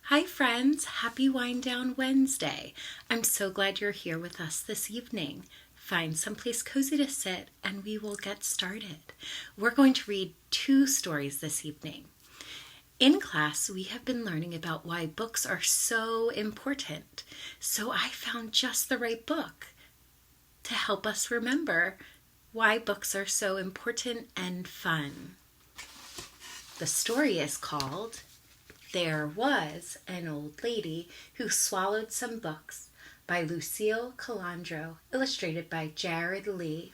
Hi friends, happy Wind Down Wednesday. I'm so glad you're here with us this evening. Find someplace cozy to sit and we will get started. We're going to read 2 stories this evening. In class, we have been learning about why books are so important. So I found just the right book to help us remember why books are so important and fun. The story is called There Was an Old Lady Who Swallowed Some Books by Lucille Calandro, illustrated by Jared Lee.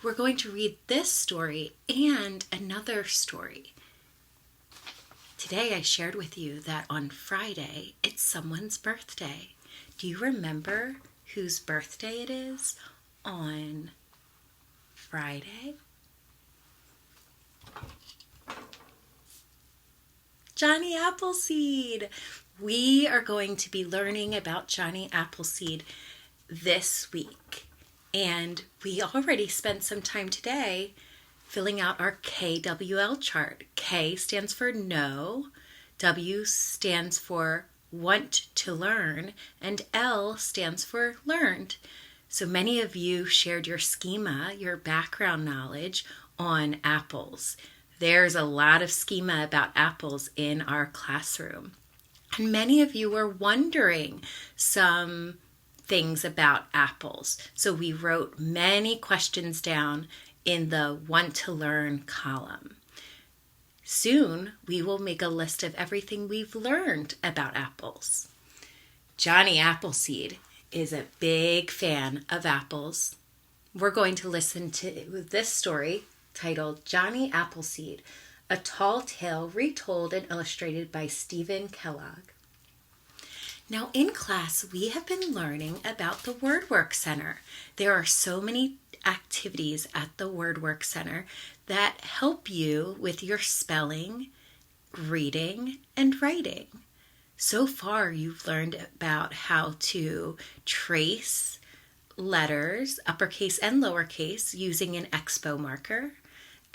We're going to read this story and another story. Today I shared with you that on Friday it's someone's birthday. Do you remember whose birthday it is on Friday? Johnny Appleseed. We are going to be learning about Johnny Appleseed this week. And we already spent some time today filling out our KWL chart. K stands for know, W stands for want to learn, and L stands for learned. So many of you shared your schema, your background knowledge on apples. There's a lot of schema about apples in our classroom. And many of you were wondering some things about apples. So we wrote many questions down in the want to learn column. Soon we will make a list of everything we've learned about apples. Johnny Appleseed is a big fan of apples. We're going to listen to this story titled Johnny Appleseed, a tall tale retold and illustrated by Stephen Kellogg. Now in class, we have been learning about the WordWork Center. There are so many activities at the WordWork Center that help you with your spelling, reading, and writing. So far, you've learned about how to trace letters, uppercase and lowercase, using an expo marker,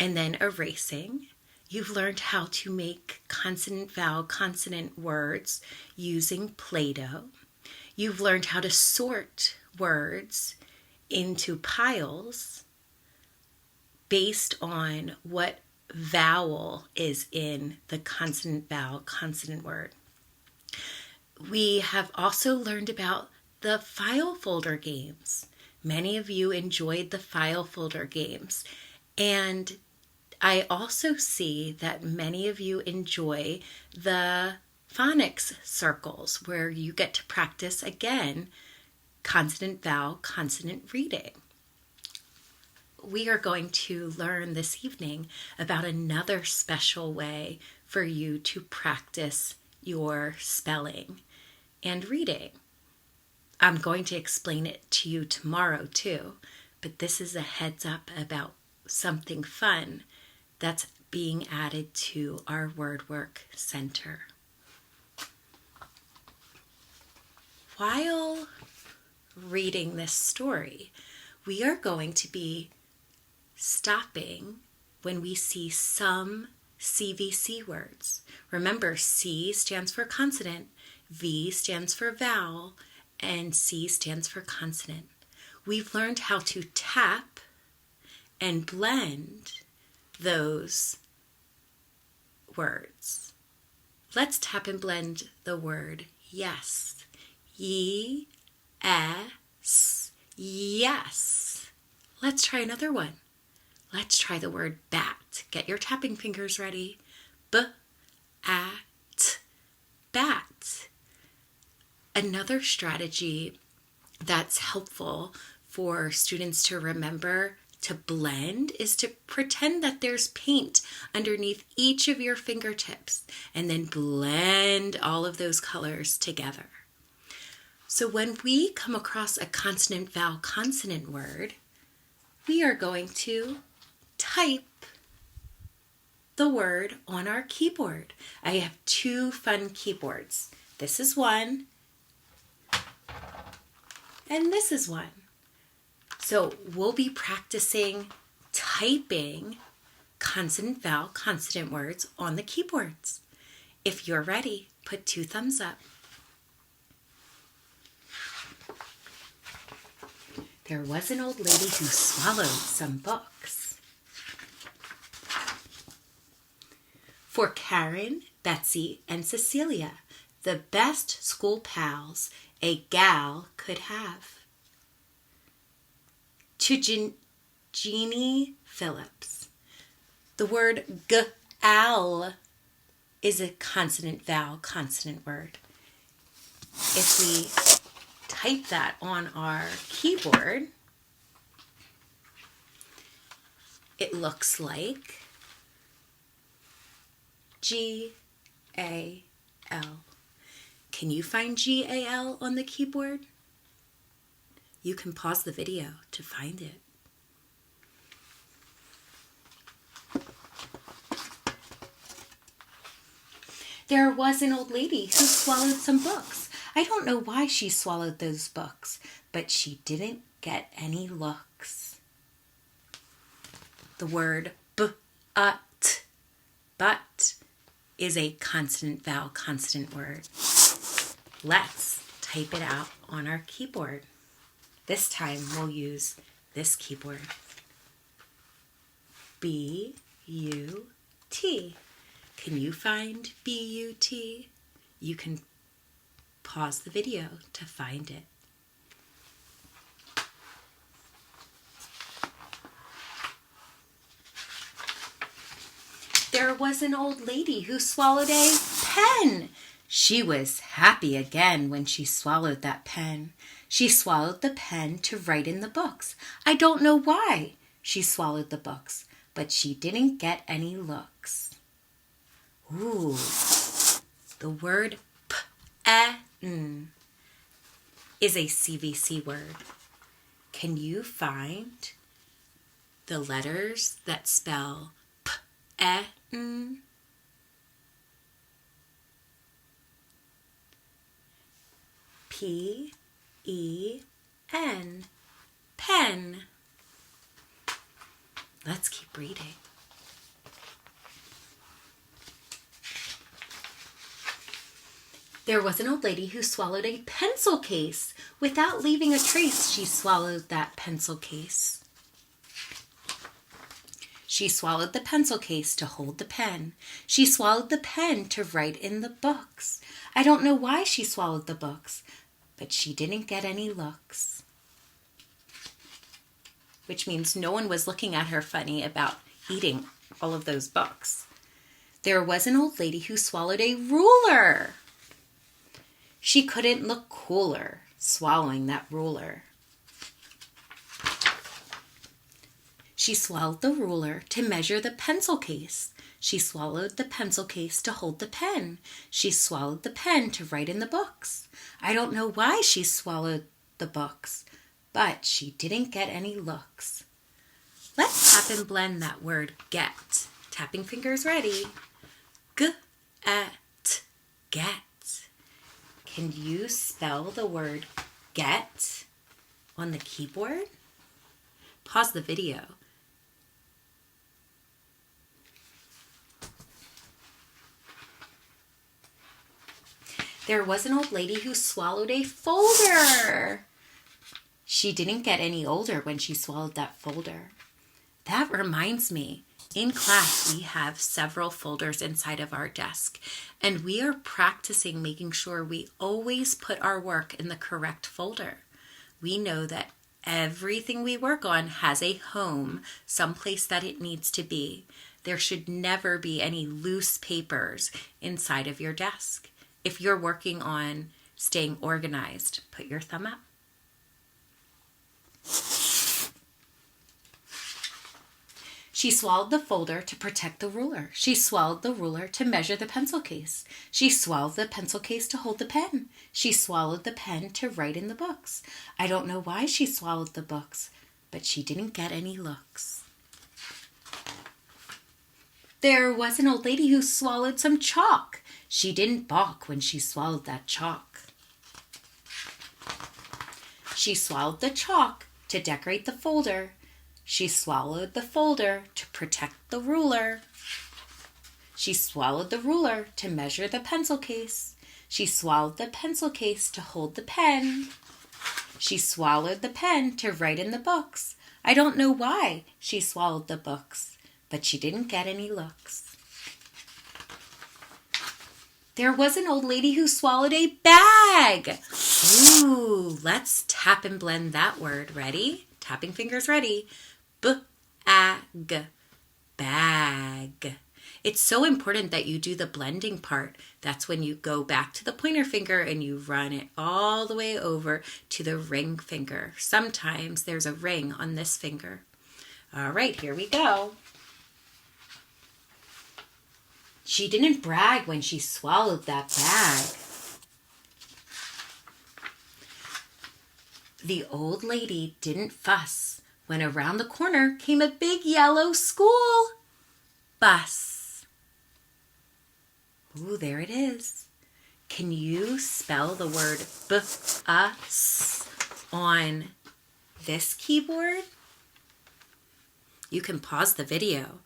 and then erasing. You've learned how to make consonant, vowel, consonant words using Play-Doh. You've learned how to sort words into piles based on what vowel is in the consonant, vowel, consonant word. We have also learned about the file folder games. Many of you enjoyed the file folder games, and I also see that many of you enjoy the phonics circles where you get to practice again consonant, vowel, consonant reading. We are going to learn this evening about another special way for you to practice your spelling and reading. I'm going to explain it to you tomorrow too, but this is a heads up about something fun that's being added to our WordWork Center. While reading this story, we are going to be stopping when we see some CVC words. Remember, C stands for consonant, V stands for vowel, and C stands for consonant. We've learned how to tap and blend those words. Let's tap and blend the word yes. Y-e-s, yes. Let's try another one. Let's try the word bat. Get your tapping fingers ready. B-at, bat. Another strategy that's helpful for students to remember to blend is to pretend that there's paint underneath each of your fingertips and then blend all of those colors together. So when we come across a consonant, vowel, consonant word, we are going to type the word on our keyboard. I have 2 fun keyboards. This is one, and this is one. So we'll be practicing typing consonant, vowel, consonant words on the keyboards. If you're ready, put 2 thumbs up. There was an old lady who swallowed some books. For Karen, Betsy, and Cecilia, the best school pals a gal could have. To Jeannie Phillips, the word gal is a consonant-vowel consonant word. If we type that on our keyboard, it looks like G-A-L. Can you find G-A-L on the keyboard? You can pause the video to find it. There was an old lady who swallowed some books. I don't know why she swallowed those books, but she didn't get any looks. The word but is a consonant-vowel consonant word. Let's type it out on our keyboard. This time we'll use this keyboard. B-U-T. Can you find B-U-T? You can pause the video to find it. There was an old lady who swallowed a pen. She was happy again when she swallowed that pen. She swallowed the pen to write in the books. I don't know why she swallowed the books, but she didn't get any looks. Ooh, the word pen is a CVC word. Can you find the letters that spell pen? P-E-N, pen. Let's keep reading. There was an old lady who swallowed a pencil case. Without leaving a trace, she swallowed that pencil case. She swallowed the pencil case to hold the pen. She swallowed the pen to write in the books. I don't know why she swallowed the books, but she didn't get any looks. Which means no one was looking at her funny about eating all of those books. There was an old lady who swallowed a ruler. She couldn't look cooler swallowing that ruler. She swallowed the ruler to measure the pencil case. She swallowed the pencil case to hold the pen. She swallowed the pen to write in the books. I don't know why she swallowed the books, but she didn't get any looks. Let's tap and blend that word get. Tapping fingers ready. G-at, get. Can you spell the word get on the keyboard? Pause the video. There was an old lady who swallowed a folder. She didn't get any older when she swallowed that folder. That reminds me, in class we have several folders inside of our desk, and we are practicing making sure we always put our work in the correct folder. We know that everything we work on has a home, someplace that it needs to be. There should never be any loose papers inside of your desk. If you're working on staying organized, put your thumb up. She swallowed the folder to protect the ruler. She swallowed the ruler to measure the pencil case. She swallowed the pencil case to hold the pen. She swallowed the pen to write in the books. I don't know why she swallowed the books, but she didn't get any looks. There was an old lady who swallowed some chalk. She didn't balk when she swallowed that chalk. She swallowed the chalk to decorate the folder. She swallowed the folder to protect the ruler. She swallowed the ruler to measure the pencil case. She swallowed the pencil case to hold the pen. She swallowed the pen to write in the books. I don't know why she swallowed the books, but she didn't get any looks. There was an old lady who swallowed a bag. Ooh, let's tap and blend that word. Ready? Tapping fingers ready. B-a-g. Bag. It's so important that you do the blending part. That's when you go back to the pointer finger and you run it all the way over to the ring finger. Sometimes there's a ring on this finger. All right, here we go. She didn't brag when she swallowed that bag. The old lady didn't fuss when around the corner came a big yellow school bus. Ooh, there it is. Can you spell the word bus on this keyboard? You can pause the video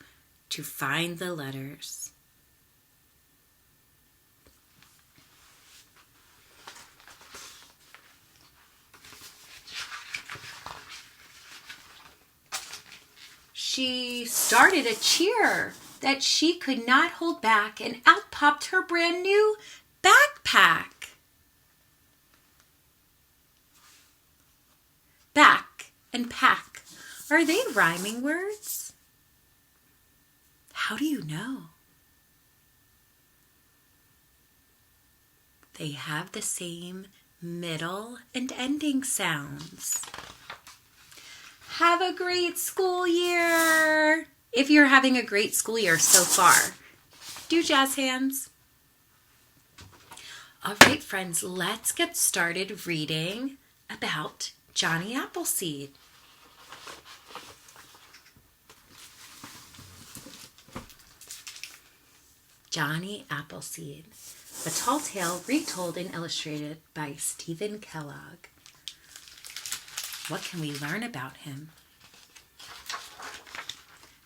to find the letters. She started a cheer that she could not hold back, and out popped her brand new backpack. Back and pack. Are they rhyming words? How do you know? They have the same middle and ending sounds. Have a great school year. If you're having a great school year so far, do jazz hands. All right, friends, let's get started reading about Johnny Appleseed. Johnny Appleseed, a tall tale retold and illustrated by Stephen Kellogg. What can we learn about him?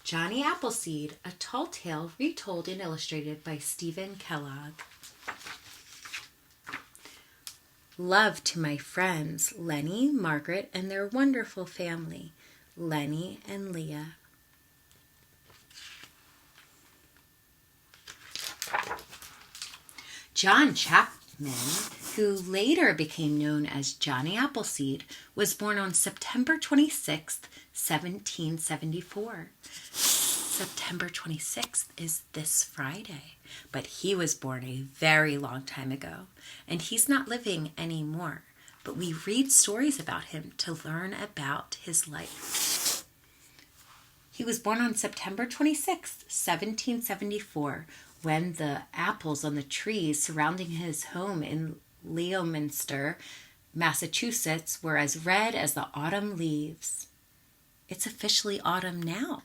Johnny Appleseed, a tall tale retold and illustrated by Stephen Kellogg. Love to my friends, Lenny, Margaret, and their wonderful family, Lenny and Leah. John Chapman, who later became known as Johnny Appleseed, was born on September 26th, 1774. September 26th is this Friday, but he was born a very long time ago, and he's not living anymore, but we read stories about him to learn about his life. He was born on September 26th, 1774, when the apples on the trees surrounding his home in Leominster, Massachusetts, were as red as the autumn leaves. It's officially autumn now.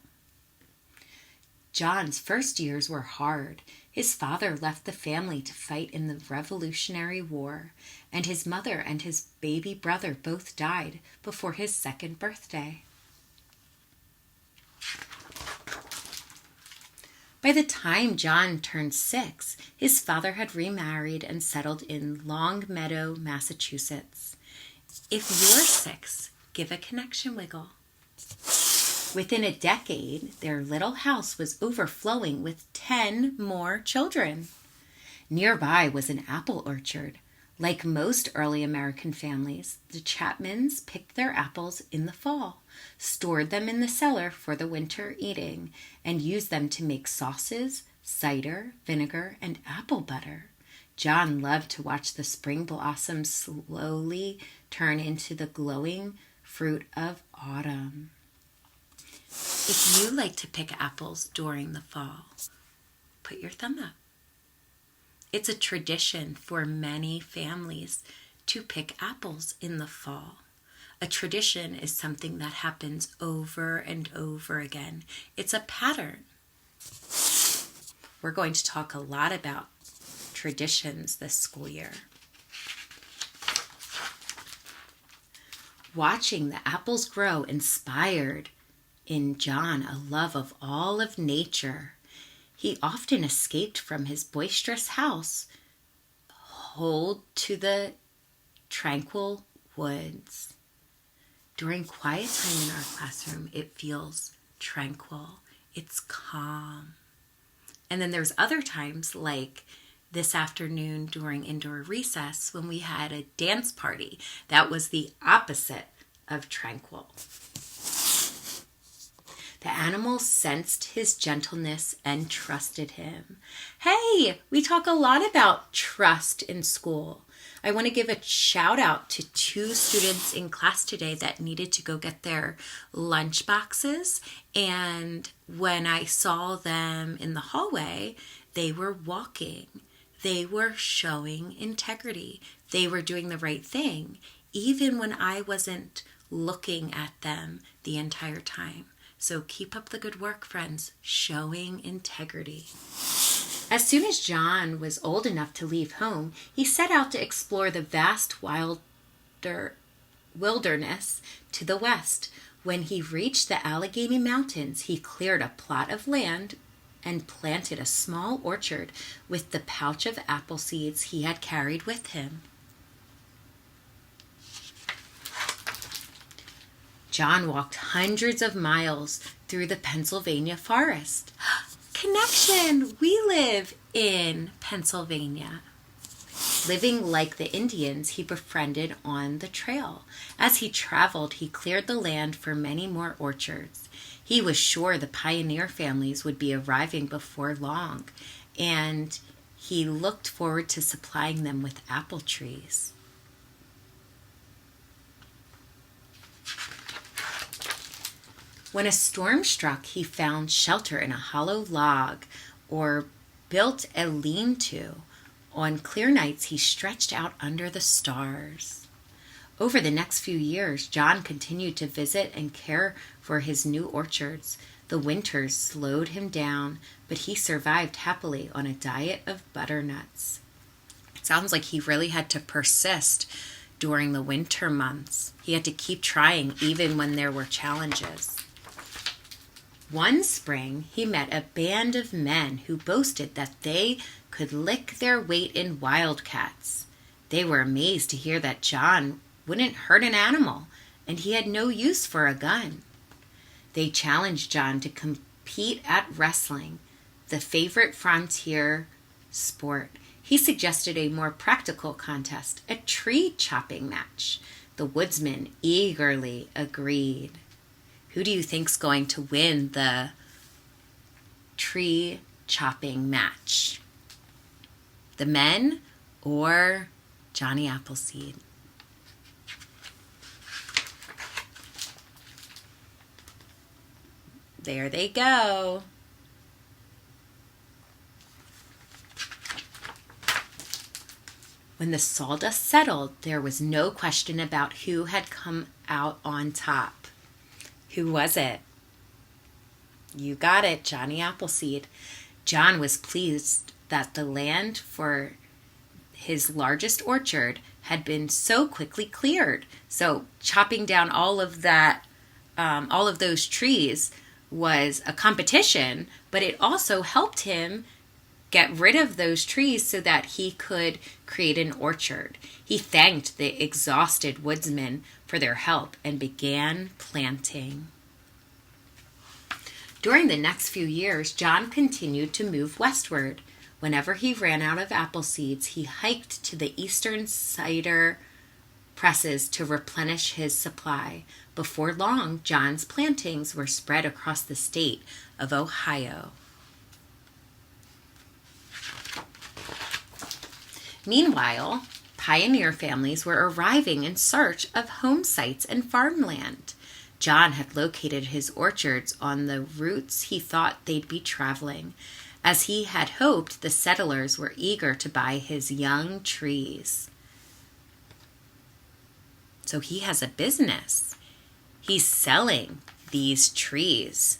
John's first years were hard. His father left the family to fight in the Revolutionary War, and his mother and his baby brother both died before his second birthday. By the time John turned 6, his father had remarried and settled in Longmeadow, Massachusetts. If you're 6, give a connection wiggle. Within a decade, their little house was overflowing with 10 more children. Nearby was an apple orchard. Like most early American families, the Chapmans picked their apples in the fall, stored them in the cellar for the winter eating, and used them to make sauces, cider, vinegar, and apple butter. John loved to watch the spring blossoms slowly turn into the glowing fruit of autumn. If you like to pick apples during the fall, put your thumb up. It's a tradition for many families to pick apples in the fall. A tradition is something that happens over and over again. It's a pattern. We're going to talk a lot about traditions this school year. Watching the apples grow inspired in John a love of all of nature. He often escaped from his boisterous house hold to the tranquil woods. During quiet time in our classroom, it feels tranquil. It's calm. And then there's other times, like this afternoon during indoor recess when we had a dance party. That was the opposite of tranquil. The animal sensed his gentleness and trusted him. Hey, we talk a lot about trust in school. I want to give a shout out to 2 students in class today that needed to go get their lunch boxes. And when I saw them in the hallway, they were walking. They were showing integrity. They were doing the right thing, even when I wasn't looking at them the entire time. So keep up the good work, friends, showing integrity. As soon as John was old enough to leave home, he set out to explore the vast wilderness to the west. When he reached the Allegheny Mountains, he cleared a plot of land and planted a small orchard with the pouch of apple seeds he had carried with him. John walked hundreds of miles through the Pennsylvania forest. Connection! We live in Pennsylvania. Living like the Indians he befriended on the trail. As he traveled, he cleared the land for many more orchards. He was sure the pioneer families would be arriving before long, and he looked forward to supplying them with apple trees. When a storm struck, he found shelter in a hollow log or built a lean-to. On clear nights, he stretched out under the stars. Over the next few years, John continued to visit and care for his new orchards. The winters slowed him down, but he survived happily on a diet of butternuts. It sounds like he really had to persist during the winter months. He had to keep trying even when there were challenges. One spring, he met a band of men who boasted that they could lick their weight in wildcats. They were amazed to hear that John wouldn't hurt an animal, and he had no use for a gun. They challenged John to compete at wrestling, the favorite frontier sport. He suggested a more practical contest, a tree chopping match. The woodsman eagerly agreed. Who do you think's going to win the tree chopping match? The men or Johnny Appleseed? There they go. When the sawdust settled, there was no question about who had come out on top. Who was it? You got it, Johnny Appleseed. John was pleased that the land for his largest orchard had been so quickly cleared. So chopping down all of those trees was a competition, but it also helped him get rid of those trees so that he could create an orchard. He thanked the exhausted woodsmen for their help and began planting. During the next few years, John continued to move westward. Whenever he ran out of apple seeds, he hiked to the eastern cider presses to replenish his supply. Before long, John's plantings were spread across the state of Ohio. Meanwhile, pioneer families were arriving in search of home sites and farmland. John had located his orchards on the routes he thought they'd be traveling. As he had hoped, the settlers were eager to buy his young trees. So he has a business. He's selling these trees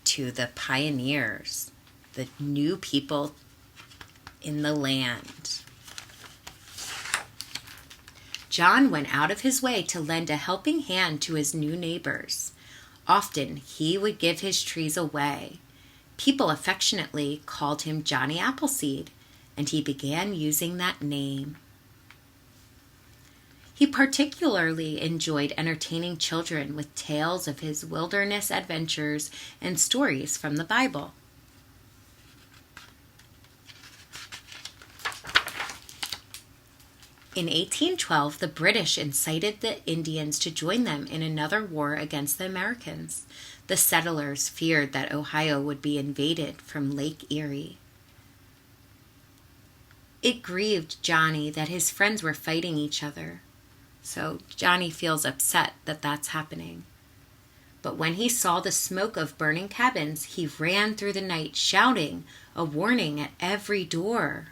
to the pioneers, the new people in the land. John went out of his way to lend a helping hand to his new neighbors. Often he would give his trees away. People affectionately called him Johnny Appleseed, and he began using that name. He particularly enjoyed entertaining children with tales of his wilderness adventures and stories from the Bible. In 1812, the British incited the Indians to join them in another war against the Americans. The settlers feared that Ohio would be invaded from Lake Erie. It grieved Johnny that his friends were fighting each other. So Johnny feels upset that that's happening. But when he saw the smoke of burning cabins, he ran through the night shouting a warning at every door.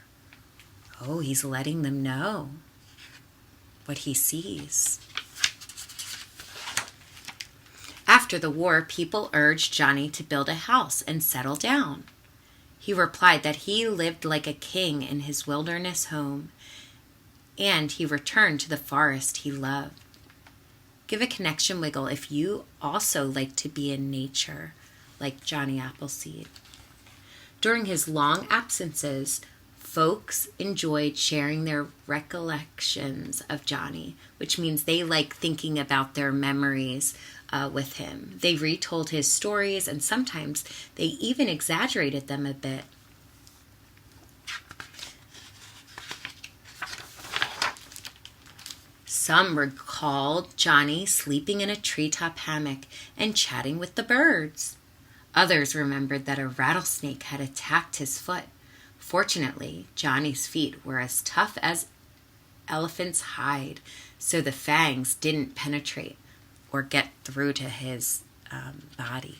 Oh, he's letting them know what he sees. After the war, people urged Johnny to build a house and settle down. He replied that he lived like a king in his wilderness home, and he returned to the forest he loved. Give a connection wiggle if you also like to be in nature, like Johnny Appleseed. During his long absences, folks enjoyed sharing their recollections of Johnny, which means they like thinking about their memories with him. They retold his stories, and sometimes they even exaggerated them a bit. Some recalled Johnny sleeping in a treetop hammock and chatting with the birds. Others remembered that a rattlesnake had attacked his foot. Fortunately, Johnny's feet were as tough as elephant's hide, so the fangs didn't penetrate or get through to his body.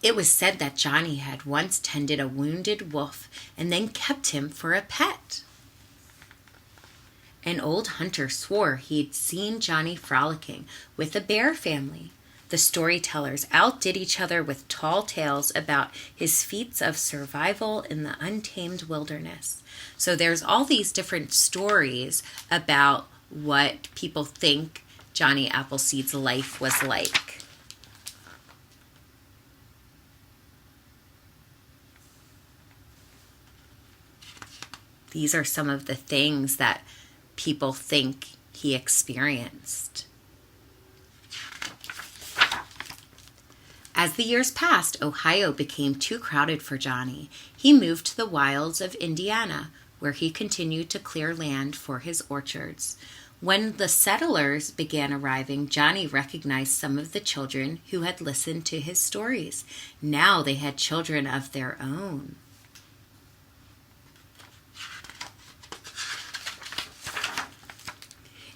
It was said that Johnny had once tended a wounded wolf and then kept him for a pet. An old hunter swore he'd seen Johnny frolicking with a bear family. The storytellers outdid each other with tall tales about his feats of survival in the untamed wilderness. So there's all these different stories about what people think Johnny Appleseed's life was like. These are some of the things that people think he experienced. As the years passed, Ohio became too crowded for Johnny. He moved to the wilds of Indiana, where he continued to clear land for his orchards. When the settlers began arriving, Johnny recognized some of the children who had listened to his stories. Now they had children of their own.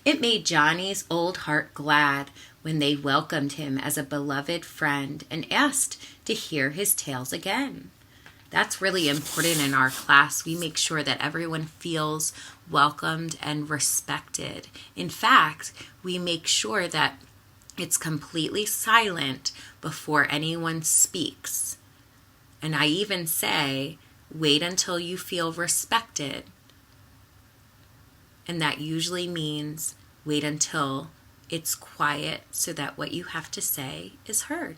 It made Johnny's old heart glad when they welcomed him as a beloved friend and asked to hear his tales again. That's really important in our class. We make sure that everyone feels welcomed and respected. In fact, we make sure that it's completely silent before anyone speaks. And I even say, wait until you feel respected. And that usually means wait until it's quiet so that what you have to say is heard.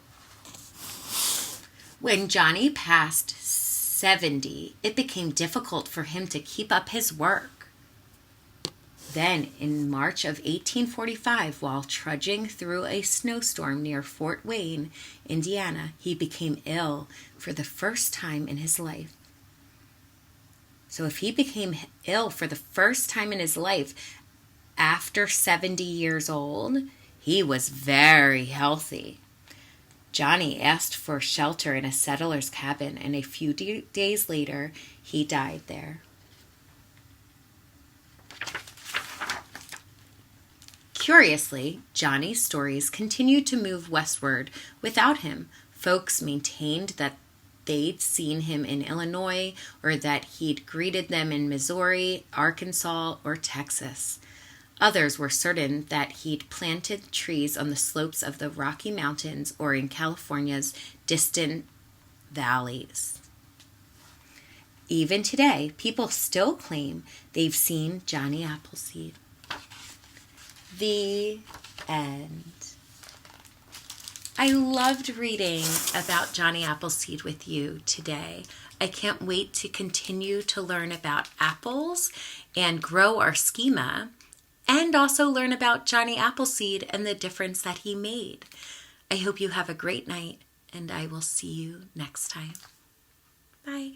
When Johnny passed 70, it became difficult for him to keep up his work. Then, in March of 1845, while trudging through a snowstorm near Fort Wayne, Indiana, he became ill for the first time in his life. So if he became ill for the first time in his life after 70 years old, he was very healthy. Johnny asked for shelter in a settler's cabin, and a few days later, he died there. Curiously, Johnny's stories continued to move westward without him. Folks maintained that they'd seen him in Illinois or that he'd greeted them in Missouri, Arkansas, or Texas. Others were certain that he'd planted trees on the slopes of the Rocky Mountains or in California's distant valleys. Even today, people still claim they've seen Johnny Appleseed. The end. I loved reading about Johnny Appleseed with you today. I can't wait to continue to learn about apples and grow our schema, and also learn about Johnny Appleseed and the difference that he made. I hope you have a great night, and I will see you next time. Bye.